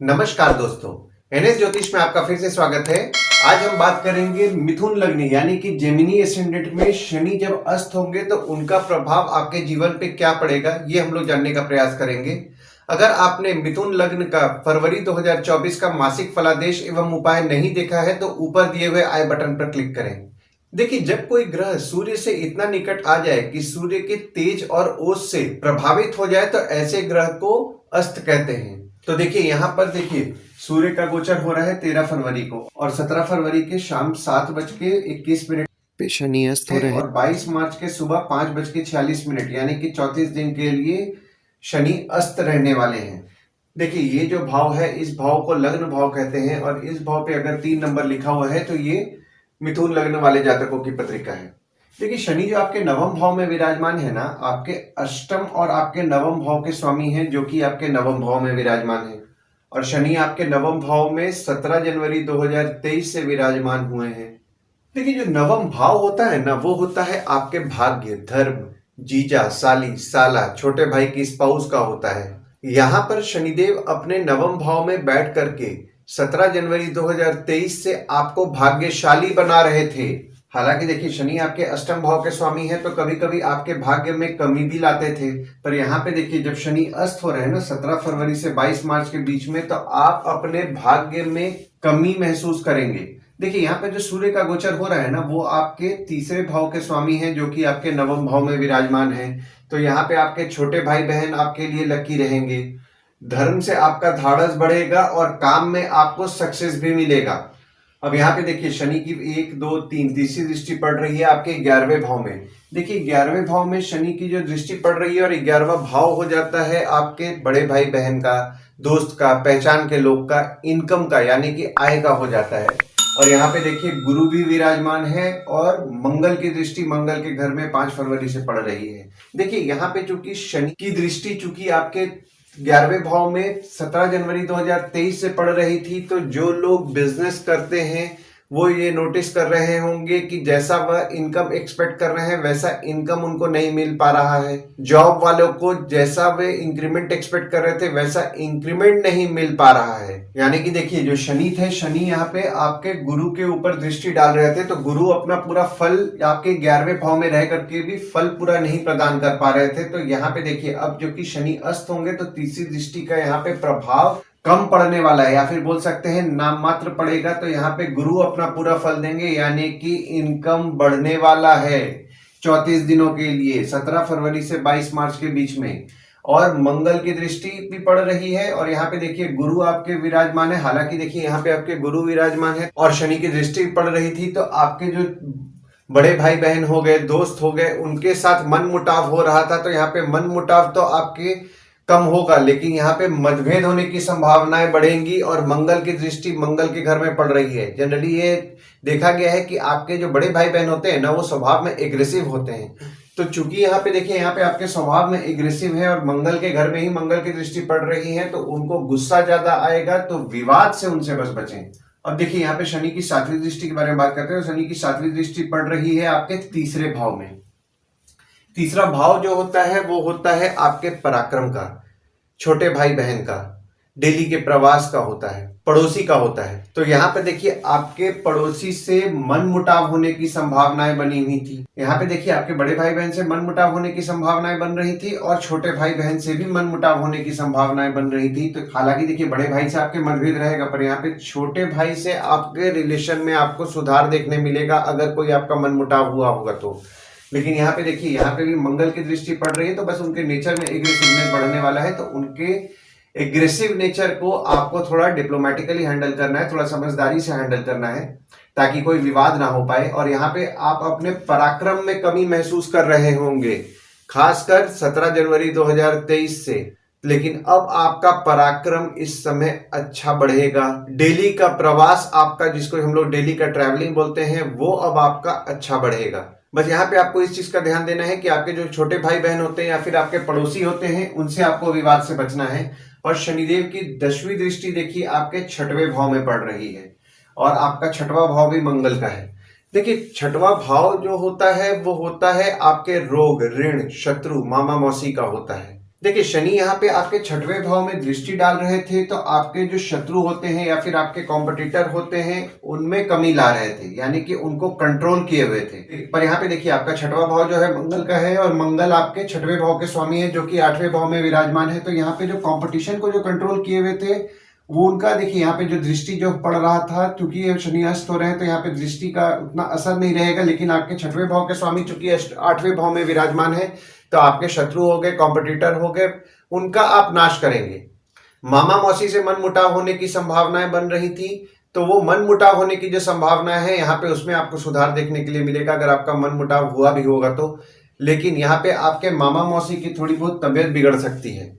नमस्कार दोस्तों, एनएस ज्योतिष में आपका फिर से स्वागत है। आज हम बात करेंगे मिथुन लग्न यानी कि जेमिनी एसेंडेंट में शनि जब अस्त होंगे तो उनका प्रभाव आपके जीवन पे क्या पड़ेगा, ये हम लोग जानने का प्रयास करेंगे। अगर आपने मिथुन लग्न का फरवरी 2024 का मासिक फलादेश एवं उपाय नहीं देखा है तो ऊपर दिए हुए आई बटन पर क्लिक करें। देखिए, जब कोई ग्रह सूर्य से इतना निकट आ जाए कि सूर्य के तेज और ओज से प्रभावित हो जाए तो ऐसे ग्रह को अस्त कहते हैं। तो देखिए, यहाँ पर देखिए सूर्य का गोचर हो रहा है 13 फरवरी को और 17 फरवरी के शाम 7:21 पे शनि अस्त हो रहे हैं और 22 मार्च के सुबह 5:46 यानी कि 34 दिन के लिए शनि अस्त रहने वाले हैं। देखिए, ये जो भाव है इस भाव को लग्न भाव कहते हैं और इस भाव पे अगर 3 नंबर लिखा हुआ है तो ये मिथुन लग्न वाले जातकों की पत्रिका है। देखिए, शनि जो आपके नवम भाव में विराजमान है ना, आपके अष्टम और आपके नवम भाव के स्वामी हैं, जो कि आपके नवम भाव में विराजमान है। और शनि आपके नवम भाव में 17 जनवरी 2023 से विराजमान हुए हैं। देखिए, जो नवम भाव होता है ना, वो होता है आपके भाग्य, धर्म, जीजा, साली, साला, छोटे भाई की स्पाउस का होता है। यहाँ पर शनिदेव अपने नवम भाव में बैठ करके 17 जनवरी 2023 से आपको भाग्यशाली बना रहे थे। हालांकि देखिए, शनि आपके अष्टम भाव के स्वामी हैं तो कभी कभी आपके भाग्य में कमी भी लाते थे, पर यहाँ पे देखिए जब शनि अस्त हो रहे हैं ना 17 फरवरी से 22 मार्च के बीच में, तो आप अपने भाग्य में कमी महसूस करेंगे। देखिए, यहाँ पे जो सूर्य का गोचर हो रहा है ना, वो आपके तीसरे भाव के स्वामी हैं, जो कि आपके नवम भाव में विराजमान है। तो यहाँ पे आपके छोटे भाई बहन आपके लिए लकी रहेंगे। धर्म से आपका धाड़स बढ़ेगा और काम में आपको सक्सेस भी मिलेगा। अब यहाँ पे देखिए, शनि की 1, 2, 3 तीसरी दृष्टि पड़ रही है आपके 11वें भाव में। देखिए, 11वें भाव में शनि की जो दृष्टि पड़ रही है और 11वां भाव हो जाता है आपके बड़े भाई बहन का, दोस्त का, पहचान के लोग का, इनकम का यानी कि आय का हो जाता है। और यहाँ पे देखिए गुरु भी विराजमान है और मंगल की दृष्टि मंगल के घर में 5 फरवरी से पड़ रही है। देखिए, यहाँ पे चूंकि शनि की दृष्टि चूंकि आपके 11वें भाव में 17 जनवरी 2023 से पड़ रही थी, तो जो लोग बिजनेस करते हैं वो ये नोटिस कर रहे होंगे कि जैसा वह इनकम एक्सपेक्ट कर रहे हैं वैसा इनकम उनको नहीं मिल पा रहा है। जॉब वालों को जैसा वे इंक्रीमेंट एक्सपेक्ट कर रहे थे वैसा इंक्रीमेंट नहीं मिल पा रहा है। यानी कि देखिए, जो शनि थे, शनि यहाँ पे आपके गुरु के ऊपर दृष्टि डाल रहे थे, तो गुरु अपना पूरा फल आपके 11वें भाव में रह करके भी फल पूरा नहीं प्रदान कर पा रहे थे। तो यहाँ पे देखिए, अब जो कि शनि अस्त होंगे तो तीसरी दृष्टि का यहाँ पे प्रभाव कम पड़ने वाला है, या फिर बोल सकते हैं नाम मात्र पड़ेगा। तो यहाँ पे गुरु अपना पूरा फल देंगे, यानी कि इनकम बढ़ने वाला है 34 दिनों के लिए, 17 फरवरी से 22 मार्च के बीच में। और मंगल की दृष्टि भी पड़ रही है और यहाँ पे देखिए गुरु आपके विराजमान है। हालांकि देखिए, यहाँ पे आपके गुरु विराजमान है और शनि की दृष्टि पड़ रही थी, तो आपके जो बड़े भाई बहन हो गए, दोस्त हो गए, उनके साथ मन मुटाव हो रहा था। तो यहाँ पे मन मुटाव तो आपके कम होगा, लेकिन यहाँ पे मतभेद होने की संभावनाएं बढ़ेंगी और मंगल की दृष्टि मंगल के घर में पड़ रही है। जनरली ये देखा गया है कि आपके जो बड़े भाई बहन होते हैं ना, वो स्वभाव में एग्रेसिव होते हैं। तो चूंकि यहाँ पे देखिए, यहाँ पे आपके स्वभाव में एग्रेसिव है और मंगल के घर में ही मंगल की दृष्टि पड़ रही है, तो उनको गुस्सा ज्यादा आएगा, तो विवाद से उनसे बस बचें। अब देखिए, यहाँ पे शनि की 7वीं दृष्टि के बारे में बात करते हैं। शनि की 7वीं दृष्टि पड़ रही है आपके तीसरे भाव में। तीसरा भाव जो होता है वो होता है आपके पराक्रम का, छोटे भाई बहन का, डेली के प्रवास का होता है, पड़ोसी का होता है। तो यहाँ पे देखिए, आपके पड़ोसी से मन मुटाव होने की संभावनाएं बनी हुई थी। यहाँ पे देखिए, आपके बड़े भाई बहन से मन मुटाव होने की संभावनाएं बन रही थी और छोटे भाई बहन से भी मन मुटाव होने की संभावनाएं बन रही थी। तो हालांकि देखिए, बड़े भाई से आपके मतभेद रहेगा, पर यहाँ पे छोटे भाई से आपके रिलेशन में आपको सुधार देखने मिलेगा अगर कोई आपका मन मुटाव हुआ होगा तो। लेकिन यहाँ पे देखिए, यहाँ पे भी मंगल की दृष्टि पड़ रही है, तो बस उनके नेचर में एग्रेसिवनेस बढ़ने वाला है। तो उनके एग्रेसिव नेचर को आपको थोड़ा डिप्लोमेटिकली हैंडल करना है, थोड़ा समझदारी से हैंडल करना है, ताकि कोई विवाद ना हो पाए। और यहाँ पे आप अपने पराक्रम में कमी महसूस कर रहे होंगे, खासकर 17 जनवरी 2023 से। लेकिन अब आपका पराक्रम इस समय अच्छा बढ़ेगा। डेली का प्रवास आपका, जिसको हम लोग डेली का ट्रैवलिंग बोलते हैं, वो अब आपका अच्छा बढ़ेगा। बस यहाँ पे आपको इस चीज का ध्यान देना है कि आपके जो छोटे भाई बहन होते हैं या फिर आपके पड़ोसी होते हैं, उनसे आपको विवाद से बचना है। और शनिदेव की 10वीं दृष्टि देखिए आपके 6वें भाव में पड़ रही है और आपका 6वां भाव भी मंगल का है। देखिए, 6वां भाव जो होता है वो होता है आपके रोग, ऋण, शत्रु, मामा मौसी का होता है। देखिए, शनि यहाँ पे आपके 6वें भाव में दृष्टि डाल रहे थे, तो आपके जो शत्रु होते हैं या फिर आपके कॉम्पिटिटर होते हैं उनमें कमी ला रहे थे, यानी कि उनको कंट्रोल किए हुए थे। पर यहाँ पे देखिए, आपका 6वां भाव जो है मंगल का है और मंगल आपके 6वें भाव के स्वामी है, जो कि 8वें भाव में विराजमान है। तो यहाँ पे जो कॉम्पिटिशन को जो कंट्रोल किए हुए थे वो उनका, देखिए यहाँ पे जो दृष्टि जो पड़ रहा था, क्योंकि ये शनि अस्त हो रहे हैं तो यहाँ पे दृष्टि का उतना असर नहीं रहेगा। लेकिन आपके 6वें भाव के स्वामी चूंकि 8वें भाव में विराजमान है, तो आपके शत्रु हो गए, कॉम्पिटिटर हो गए, उनका आप नाश करेंगे। मामा मौसी से मन मुटाव होने की संभावनाएं बन रही थी, तो वो मन मुटाव होने की जो संभावना है यहाँ पे, उसमें आपको सुधार देखने के लिए मिलेगा, अगर आपका मन मुटाव हुआ भी होगा तो। लेकिन यहाँ पे आपके मामा मौसी की थोड़ी बहुत तबियत बिगड़ सकती है।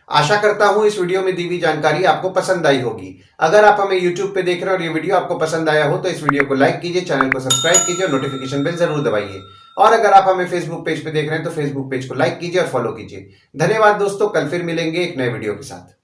आशा करता हूं इस वीडियो में दी हुई जानकारी आपको पसंद आई होगी। अगर आप हमें YouTube पे देख रहे हैं और ये वीडियो आपको पसंद आया हो तो इस वीडियो को लाइक कीजिए, चैनल को सब्सक्राइब कीजिए और नोटिफिकेशन बेल जरूर दबाइए। और अगर आप हमें Facebook पेज पे देख रहे हैं तो Facebook पेज को लाइक कीजिए और फॉलो कीजिए। धन्यवाद दोस्तों, कल फिर मिलेंगे एक नए वीडियो के साथ।